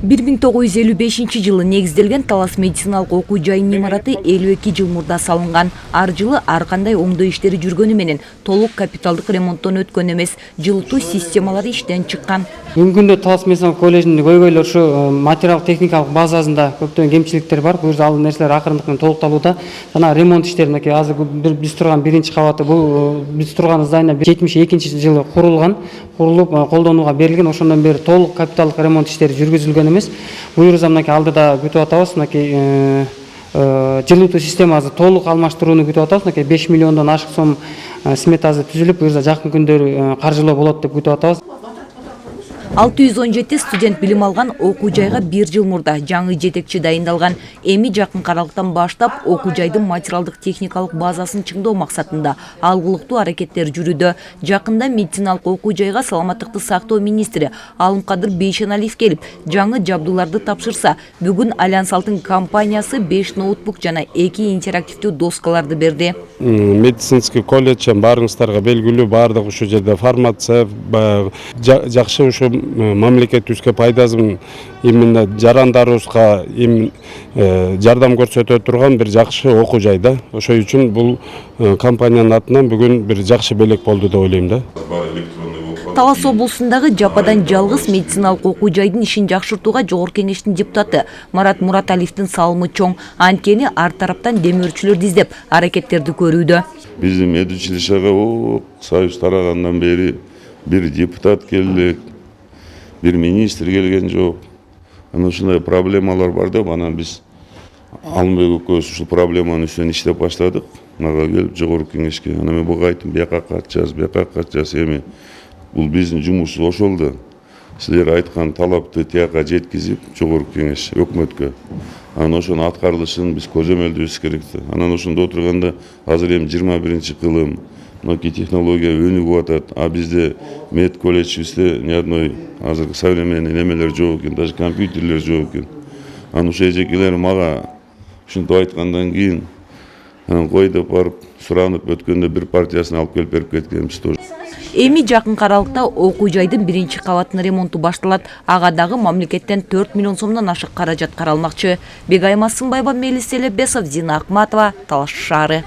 1955 негизделген Талас медициналык окуу жайынын имараты 52 жыл мурда салынган. Ар жылы ар кандай оңдоо иштери жүргөнү менен толук капиталдык ремонттон өткөн эмес, жылытуу системалары иштен чыккан. Бүгүнкү күндө Талас медицина коллежинин көйгөйлөр ушу материалдык техникалык базасында көптөгөн кемчиликтер бар. Бул ал нерселер акырындык менен толукталууда. Жана ремонт иштерин азыр биз турган биринчи кабаты, бул биз турган здание 72-жылы курулуп колдонууга берилген. Ошондон бери толук капиталдык ремонт иштери жүргүзүлгөн эмес. Буюрса мынакей алдыда күтүп атабыз, мынакей жылытуу системасы толук алмаштырууну күтүп атабыз. Мынакей 5 миллиондон ашык сом сметасы түзүлүп, буюрса жакын күндөрү каржылоо болот деп күтүп атабыз. 617 студент билим алган окуу жайга 1 жыл мурда жаңы жетекчи дайындалган. Эми жакын аралыктан баштап окуу жайдын материалдык техникалык базасын чыңдоо максатында алгылыктуу аракеттер жүрүүдө. Жакында медициналык окуу жайга саламаттыкты сактоо министри Алымкадыр Бейшеналиев келип, жаңы жабдууларды тапшырса, бүгүн Альянс Алтын компаниясы 5 ноутбук жана 2 интерактивдүү доскаларды берди. Медицинский колледж баарыңыздарга белгилүү, баардык ушул жерде фармация, жакшы ушу мамлекетибизге пайдасын именно жарандарыбызга жардам көрсөтө турган бир жакшы окуу жай да. Ошол үчүн бул компаниянын атынан бүгүн бир жакшы белек болду деп ойлойм да. Талас облусундагы жападан жалгыз медициналык окуу жайдын ишин жакшыртууга жогорку кеңештин депутаты Марат Мураталиевдин салымы чоң. Анткени ар тараптан демөөрчүлөрдү издеп аракеттерди көрүүдө. Биздин медучилищеге союз тарагандан бери бир депутат келди, бир министр келген жок. Анан ушундай проблемалар бар деп, анан биз Алмбек экөөбүз ушул проблеманын үстүнөн иштеп баштадык. Мага келип жогорку кеңешке, анан мен буга айттым, бияка кат жаз, эми бул биздин жумушубуз ошол да. Силер айткан талапты тияка жеткизип, жогорку кеңеш өкмөткө. Анан ошонун аткарылышын биз көзөмөлдөбүз керек да. Анан ошондо отурганда азыр эми 21-кылым мынакей технология өнүгүп атат, а бизде мед колледжибизде ни одной азыр современный немелер жок экен, даже компьютерлер жок экен. Анан ошол эжекелер мага ушинтип айткандан кийин анан кой деп барып суранып өткөндө бир партиясын алып келип берип кеткенбиз тоже. Эми жакын аралыкта окуу жайдын биринчи кабатынын ремонту башталат. Ага дагы мамлекеттен 4 миллион сомдон ашык каражат каралмакчы. Бегайма Сынбаева, Мелис Селебесов, Зина Акматова, Талаш шаары.